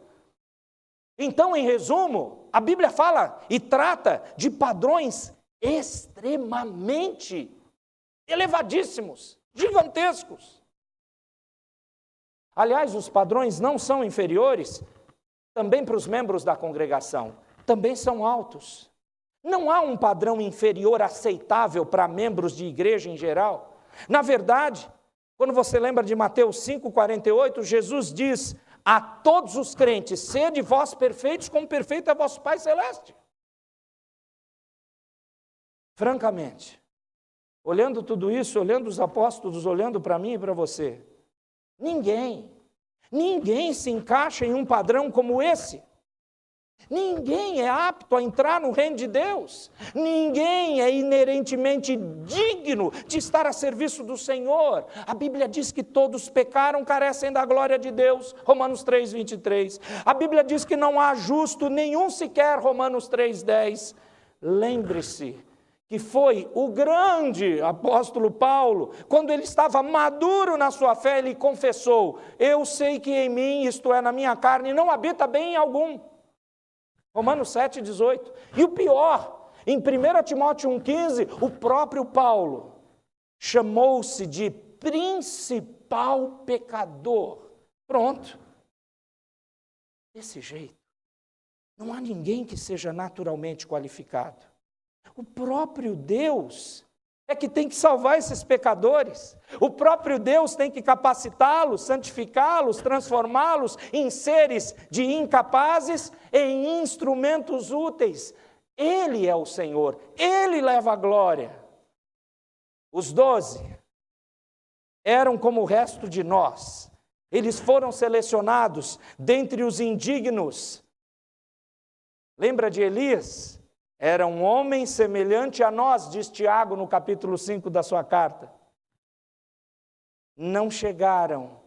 Então, em resumo, a Bíblia fala e trata de padrões extremamente elevadíssimos, gigantescos. Aliás, os padrões não são inferiores também para os membros da congregação, também são altos. Não há um padrão inferior aceitável para membros de igreja em geral. Na verdade, quando você lembra de Mateus 5,48, Jesus diz: a todos os crentes, sede vós perfeitos, como perfeito é vosso Pai Celeste. Francamente, olhando tudo isso, olhando os apóstolos, olhando para mim e para você, ninguém se encaixa em um padrão como esse. Ninguém é apto a entrar no reino de Deus. Ninguém é inerentemente digno de estar a serviço do Senhor. A Bíblia diz que todos pecaram, carecem da glória de Deus. Romanos 3, 23. A Bíblia diz que não há justo nenhum sequer. Romanos 3, 10. Lembre-se que foi o grande apóstolo Paulo, quando ele estava maduro na sua fé, ele confessou: eu sei que em mim, isto é, na minha carne, não habita bem algum. Romanos 7, 18. E o pior, em 1 Timóteo 1,15, o próprio Paulo chamou-se de principal pecador Pronto. Desse jeito, não há ninguém que seja naturalmente qualificado. O próprio Deus é que tem que salvar esses pecadores. O próprio Deus tem que capacitá-los, santificá-los, transformá-los em seres de incapazes em instrumentos úteis. Ele é o Senhor, Ele leva a glória. Os 12 eram como o resto de nós. Eles foram selecionados dentre os indignos. Lembra de Elias? Era um homem semelhante a nós, diz Tiago no capítulo 5 da sua carta. Não chegaram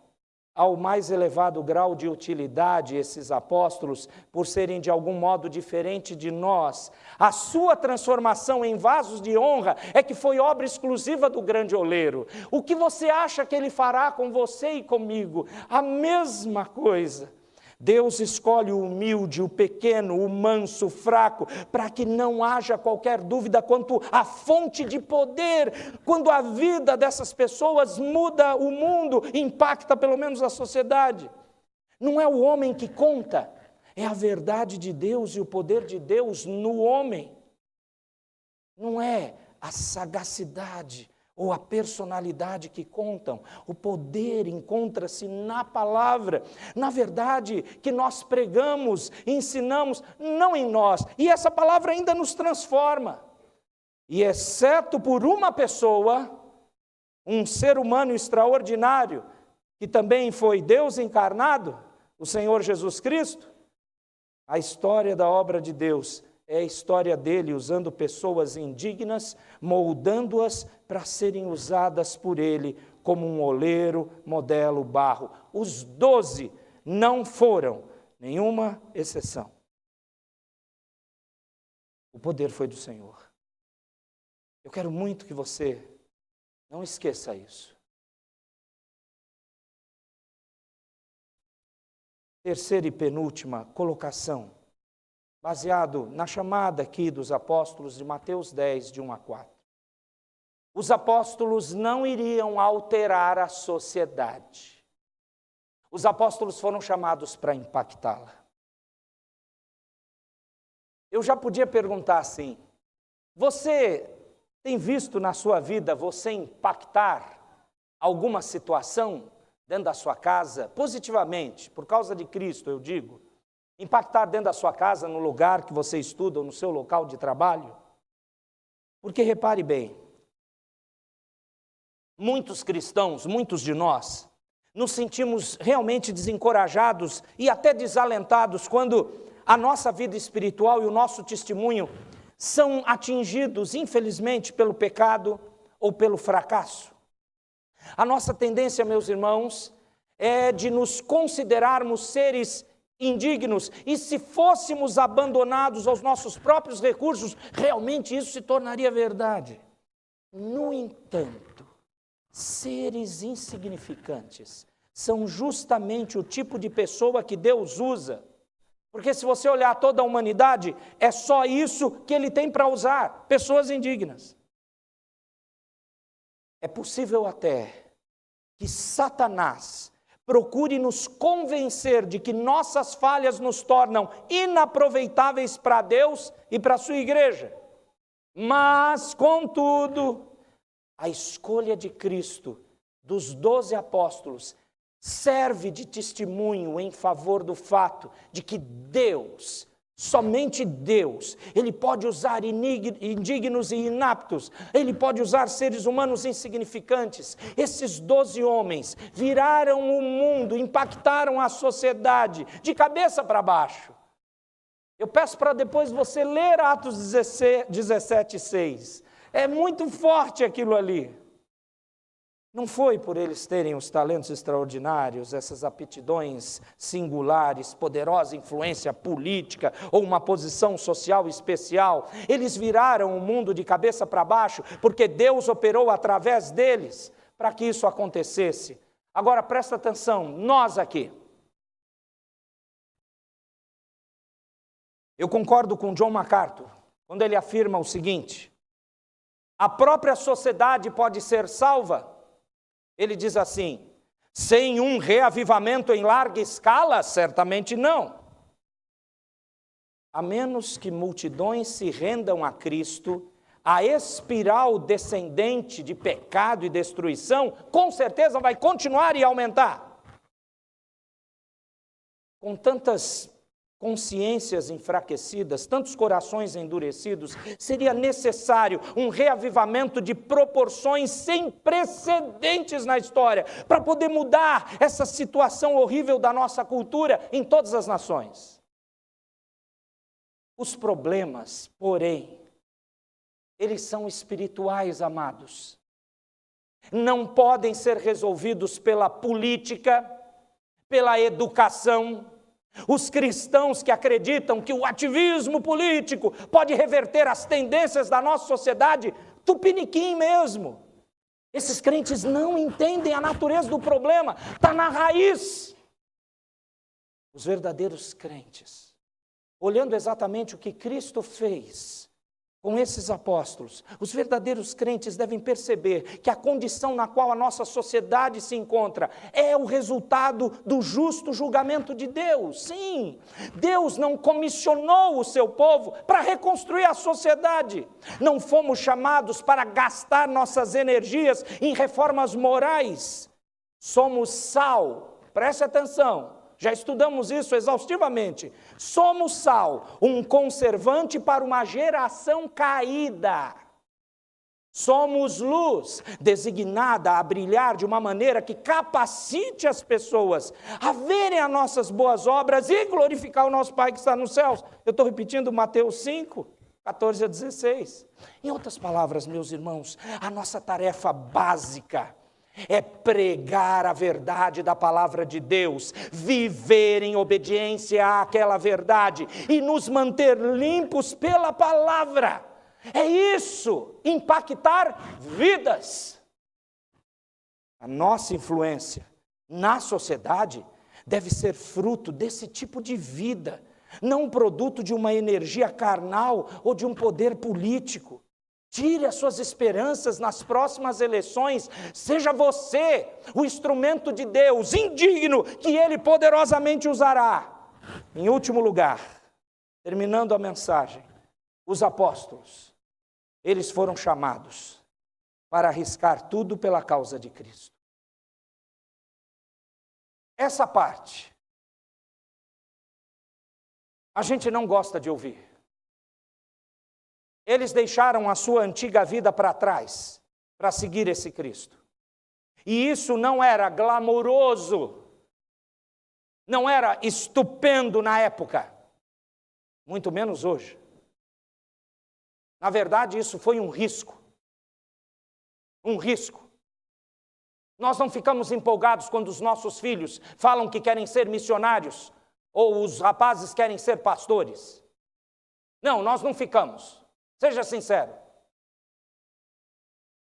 ao mais elevado grau de utilidade esses apóstolos, por serem de algum modo diferente de nós. A sua transformação em vasos de honra é que foi obra exclusiva do grande oleiro. O que você acha que ele fará com você e comigo? A mesma coisa. Deus escolhe o humilde, o pequeno, o manso, o fraco, para que não haja qualquer dúvida quanto à fonte de poder. Quando a vida dessas pessoas muda o mundo, impacta pelo menos a sociedade. Não é o homem que conta, é a verdade de Deus e o poder de Deus no homem. Não é a sagacidade ou a personalidade que contam. O poder encontra-se na palavra, na verdade que nós pregamos, ensinamos, não em nós. E essa palavra ainda nos transforma. E exceto por uma pessoa, um ser humano extraordinário, que também foi Deus encarnado, o Senhor Jesus Cristo, a história da obra de Deus é a história dele usando pessoas indignas, moldando-as para serem usadas por ele como um oleiro, modelo, barro. Os 12 não foram, nenhuma exceção. O poder foi do Senhor. Eu quero muito que você não esqueça isso. Terceira e penúltima colocação, baseado na chamada aqui dos apóstolos de Mateus 10, de 1 a 4. Os apóstolos não iriam alterar a sociedade. Os apóstolos foram chamados para impactá-la. Eu já podia perguntar assim, você tem visto na sua vida você impactar alguma situação dentro da sua casa, positivamente, por causa de Cristo, eu digo? Impactar dentro da sua casa, no lugar que você estuda, ou no seu local de trabalho? Porque repare bem, muitos cristãos, muitos de nós, nos sentimos realmente desencorajados e até desalentados quando a nossa vida espiritual e o nosso testemunho são atingidos, infelizmente, pelo pecado ou pelo fracasso. A nossa tendência, meus irmãos, é de nos considerarmos seres indignos, e se fôssemos abandonados aos nossos próprios recursos, realmente isso se tornaria verdade. No entanto, seres insignificantes são justamente o tipo de pessoa que Deus usa, porque se você olhar toda a humanidade, é só isso que ele tem para usar, pessoas indignas. É possível até que Satanás procure nos convencer de que nossas falhas nos tornam inaproveitáveis para Deus e para a sua igreja. Mas, contudo, a escolha de Cristo, dos 12 apóstolos, serve de testemunho em favor do fato de que Deus, somente Deus, Ele pode usar indignos e inaptos, Ele pode usar seres humanos insignificantes. Esses 12 homens viraram o mundo, impactaram a sociedade de cabeça para baixo. Eu peço para depois você ler Atos 17:6. É muito forte aquilo ali. Não foi por eles terem os talentos extraordinários, essas aptidões singulares, poderosa influência política ou uma posição social especial. Eles viraram o mundo de cabeça para baixo porque Deus operou através deles para que isso acontecesse. Agora presta atenção, nós aqui. Eu concordo com John MacArthur quando ele afirma o seguinte: a própria sociedade pode ser salva. Ele diz assim: Sem um reavivamento em larga escala, certamente não. A menos que multidões se rendam a Cristo, a espiral descendente de pecado e destruição, com certeza vai continuar e aumentar. Com tantas consciências enfraquecidas, tantos corações endurecidos, seria necessário um reavivamento de proporções sem precedentes na história, para poder mudar essa situação horrível da nossa cultura em todas as nações. Os problemas, porém, eles são espirituais, amados. Não podem ser resolvidos pela política, pela educação. Os cristãos que acreditam que o ativismo político pode reverter as tendências da nossa sociedade, tupiniquim mesmo. Esses crentes não entendem a natureza do problema, está na raiz. Os verdadeiros crentes, olhando exatamente o que Cristo fez com esses apóstolos, os verdadeiros crentes devem perceber que a condição na qual a nossa sociedade se encontra é o resultado do justo julgamento de Deus. Sim, Deus não comissionou o seu povo para reconstruir a sociedade. Não fomos chamados para gastar nossas energias em reformas morais. Somos sal, preste atenção. Já estudamos isso exaustivamente. Somos sal, um conservante para uma geração caída. Somos luz, designada a brilhar de uma maneira que capacite as pessoas a verem as nossas boas obras e glorificar o nosso Pai que está nos céus. Eu estou repetindo Mateus 5, 14 a 16. Em outras palavras, meus irmãos, a nossa tarefa básica é pregar a verdade da palavra de Deus, viver em obediência àquela verdade e nos manter limpos pela palavra. É isso, impactar vidas. A nossa influência na sociedade deve ser fruto desse tipo de vida, não produto de uma energia carnal ou de um poder político. Tire as suas esperanças nas próximas eleições, seja você o instrumento de Deus, indigno, que Ele poderosamente usará. Em último lugar, terminando a mensagem, os apóstolos, eles foram chamados para arriscar tudo pela causa de Cristo. Essa parte, a gente não gosta de ouvir. Eles deixaram a sua antiga vida para trás, para seguir esse Cristo. E isso não era glamouroso, não era estupendo na época, muito menos hoje. Na verdade, isso foi um risco. Um risco. Nós não ficamos empolgados quando os nossos filhos falam que querem ser missionários, ou os rapazes querem ser pastores. Não, nós não ficamos. Seja sincero.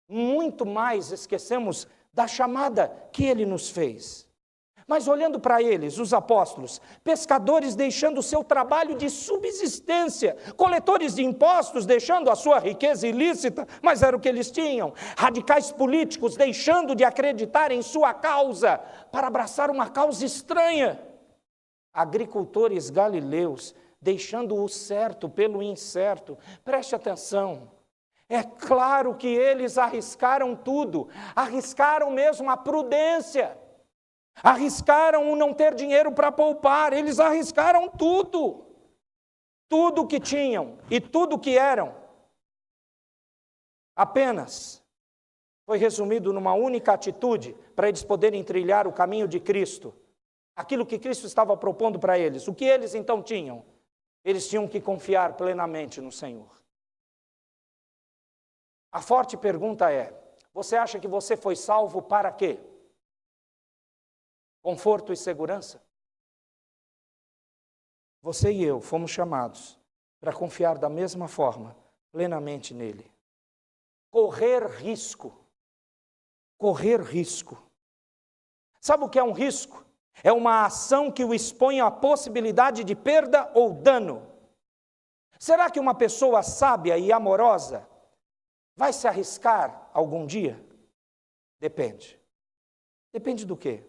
Muito mais esquecemos da chamada que Ele nos fez. Mas olhando para eles, os apóstolos, pescadores deixando o seu trabalho de subsistência, coletores de impostos deixando a sua riqueza ilícita, mas era o que eles tinham, radicais políticos deixando de acreditar em sua causa para abraçar uma causa estranha, agricultores galileus deixando o certo pelo incerto. Preste atenção. É claro que eles arriscaram tudo, arriscaram mesmo a prudência, arriscaram o não ter dinheiro para poupar, eles arriscaram tudo, tudo que tinham e tudo que eram. Apenas foi resumido numa única atitude para eles poderem trilhar o caminho de Cristo, aquilo que Cristo estava propondo para eles. O que eles então tinham? Eles tinham que confiar plenamente no Senhor. A forte pergunta é: você acha que você foi salvo para quê? Conforto e segurança? Você e eu fomos chamados para confiar da mesma forma, plenamente nele. Correr risco. Correr risco. Sabe o que é um risco? É uma ação que o expõe à possibilidade de perda ou dano. Será que uma pessoa sábia e amorosa vai se arriscar algum dia? Depende. Depende do quê?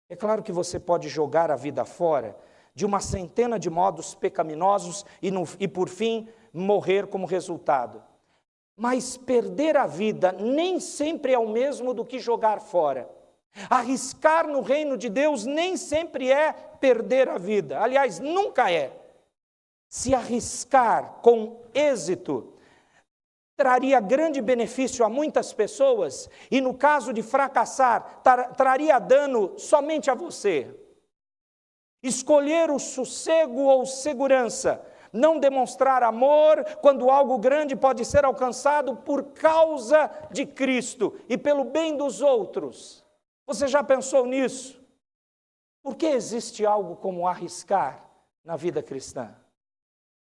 É claro que você pode jogar a vida fora de uma centena de modos pecaminosos e por fim, morrer como resultado. Mas perder a vida nem sempre é o mesmo do que jogar fora. Arriscar no reino de Deus nem sempre é perder a vida. Aliás, nunca é. Se arriscar com êxito traria grande benefício a muitas pessoas, e no caso de fracassar, traria dano somente a você. Escolher o sossego ou segurança, não demonstrar amor quando algo grande pode ser alcançado por causa de Cristo e pelo bem dos outros. Você já pensou nisso? Por que existe algo como arriscar na vida cristã?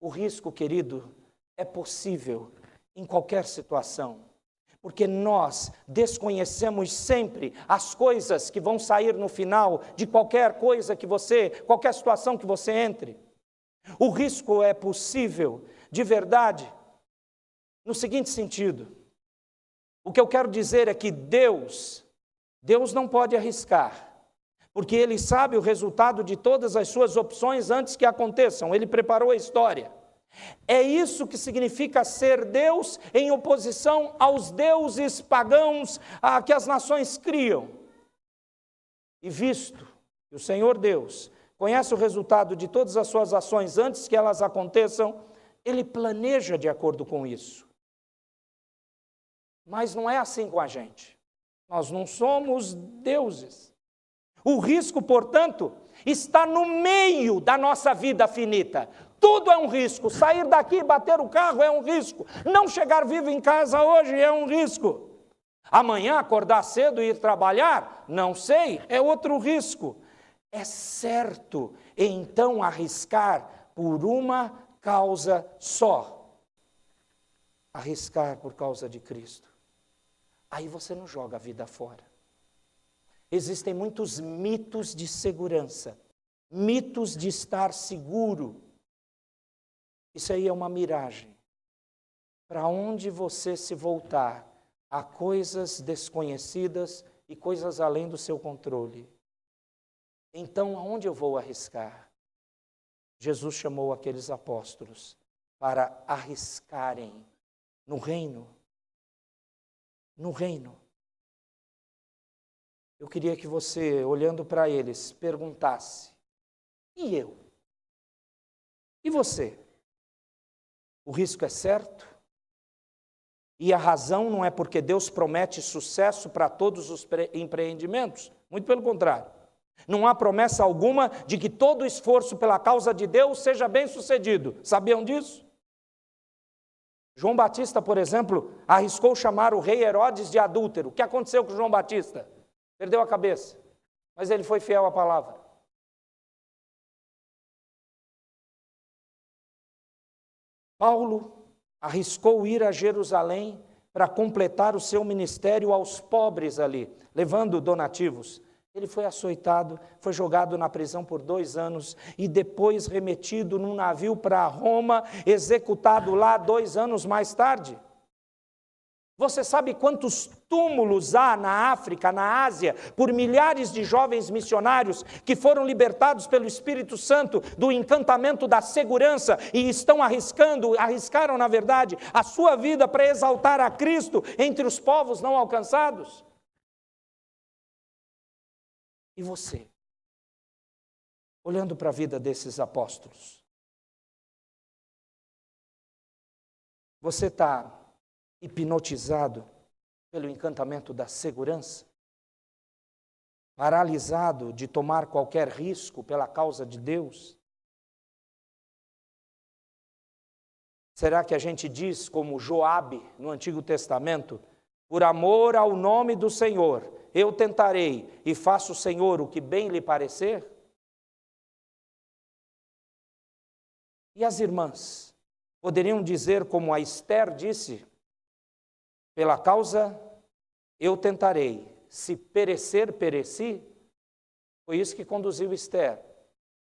O risco, querido, é possível em qualquer situação, porque nós desconhecemos sempre as coisas que vão sair no final de qualquer coisa qualquer situação que você entre. O risco é possível, de verdade, no seguinte sentido. O que eu quero dizer é que Deus não pode arriscar, porque Ele sabe o resultado de todas as suas opções antes que aconteçam. Ele preparou a história. É isso que significa ser Deus em oposição aos deuses pagãos que as nações criam. E visto que o Senhor Deus conhece o resultado de todas as suas ações antes que elas aconteçam, Ele planeja de acordo com isso. Mas não é assim com a gente. Nós não somos deuses. O risco, portanto, está no meio da nossa vida finita. Tudo é um risco. Sair daqui e bater o carro é um risco. Não chegar vivo em casa hoje é um risco. Amanhã acordar cedo e ir trabalhar? Não sei, é outro risco. É certo, então, arriscar por uma causa só. Arriscar por causa de Cristo. Aí você não joga a vida fora. Existem muitos mitos de segurança, mitos de estar seguro. Isso aí é uma miragem. Para onde você se voltar, há coisas desconhecidas e coisas além do seu controle. Então, aonde eu vou arriscar? Jesus chamou aqueles apóstolos para arriscarem no reino. No reino. Eu queria que você, olhando para eles, perguntasse: e eu? E você? O risco é certo? E a razão não é porque Deus promete sucesso para todos os empreendimentos. Muito pelo contrário. Não há promessa alguma de que todo esforço pela causa de Deus seja bem sucedido. Sabiam disso? João Batista, por exemplo, arriscou chamar o rei Herodes de adúltero. O que aconteceu com João Batista? Perdeu a cabeça. Mas ele foi fiel à palavra. Paulo arriscou ir a Jerusalém para completar o seu ministério aos pobres ali, levando donativos. Ele foi açoitado, foi jogado na prisão por 2 anos e depois remetido num navio para Roma, executado lá 2 anos mais tarde. Você sabe quantos túmulos há na África, na Ásia, por milhares de jovens missionários que foram libertados pelo Espírito Santo do encantamento da segurança e estão arriscaram, na verdade, a sua vida para exaltar a Cristo entre os povos não alcançados? E você, olhando para a vida desses apóstolos, você está hipnotizado pelo encantamento da segurança? Paralisado de tomar qualquer risco pela causa de Deus? Será que a gente diz como Joabe no Antigo Testamento: por amor ao nome do Senhor, eu tentarei e faço o Senhor o que bem lhe parecer? E as irmãs poderiam dizer como a Esther disse: pela causa eu tentarei, se perecer, pereci? Foi isso que conduziu Esther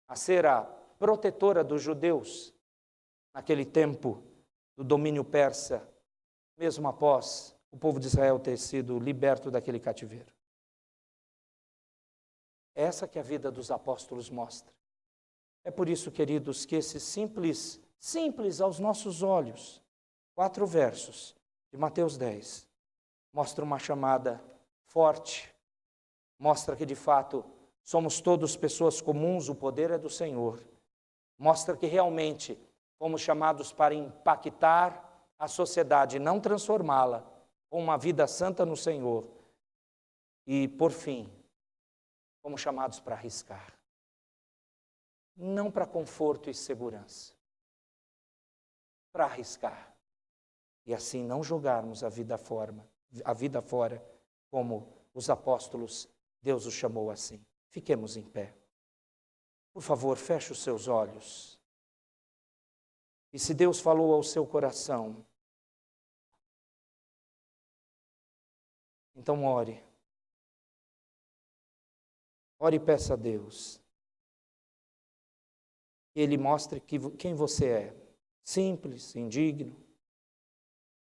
a ser a protetora dos judeus naquele tempo do domínio persa, mesmo após o povo de Israel ter sido liberto daquele cativeiro. Essa que a vida dos apóstolos mostra. É por isso, queridos, que esses simples aos nossos olhos, 4 versos de Mateus 10, mostram uma chamada forte, mostra que de fato somos todos pessoas comuns, o poder é do Senhor. Mostra que realmente fomos chamados para impactar a sociedade, não transformá-la, com uma vida santa no Senhor. E, por fim, fomos chamados para arriscar. Não para conforto e segurança, para arriscar. E assim não jogarmos a vida fora, como os apóstolos, Deus os chamou assim. Fiquemos em pé. Por favor, feche os seus olhos. E se Deus falou ao seu coração, então ore. Ore e peça a Deus que Ele mostre quem você é, simples, indigno,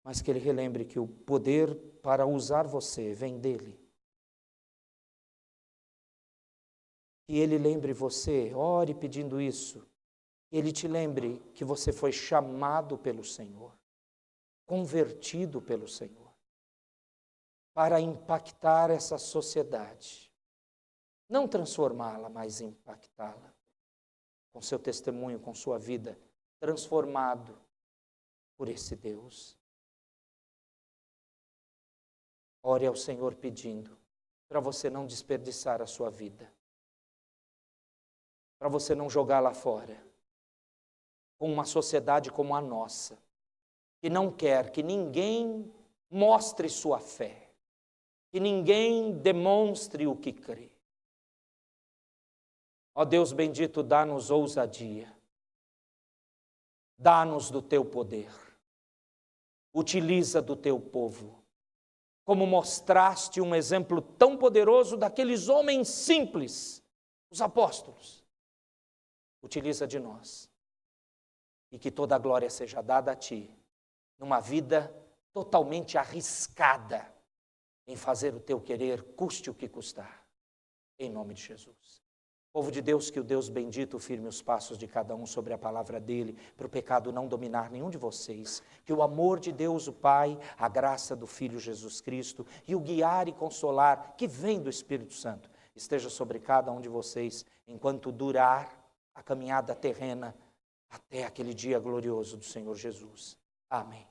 mas que Ele relembre que o poder para usar você vem dEle. Que Ele lembre você, ore pedindo isso, que Ele te lembre que você foi chamado pelo Senhor, convertido pelo Senhor, para impactar essa sociedade. Não transformá-la, mas impactá-la. Com seu testemunho, com sua vida, transformado por esse Deus. Ore ao Senhor pedindo para você não desperdiçar a sua vida, para você não jogá-la fora, com uma sociedade como a nossa, que não quer que ninguém mostre sua fé, que ninguém demonstre o que crê. Ó Deus bendito, dá-nos ousadia, dá-nos do teu poder, utiliza do teu povo, como mostraste um exemplo tão poderoso daqueles homens simples, os apóstolos. Utiliza de nós, e que toda a glória seja dada a ti, numa vida totalmente arriscada, em fazer o teu querer, custe o que custar, em nome de Jesus. Povo de Deus, que o Deus bendito firme os passos de cada um sobre a palavra dele, para o pecado não dominar nenhum de vocês. Que o amor de Deus, o Pai, a graça do Filho Jesus Cristo e o guiar e consolar que vem do Espírito Santo esteja sobre cada um de vocês, enquanto durar a caminhada terrena até aquele dia glorioso do Senhor Jesus. Amém.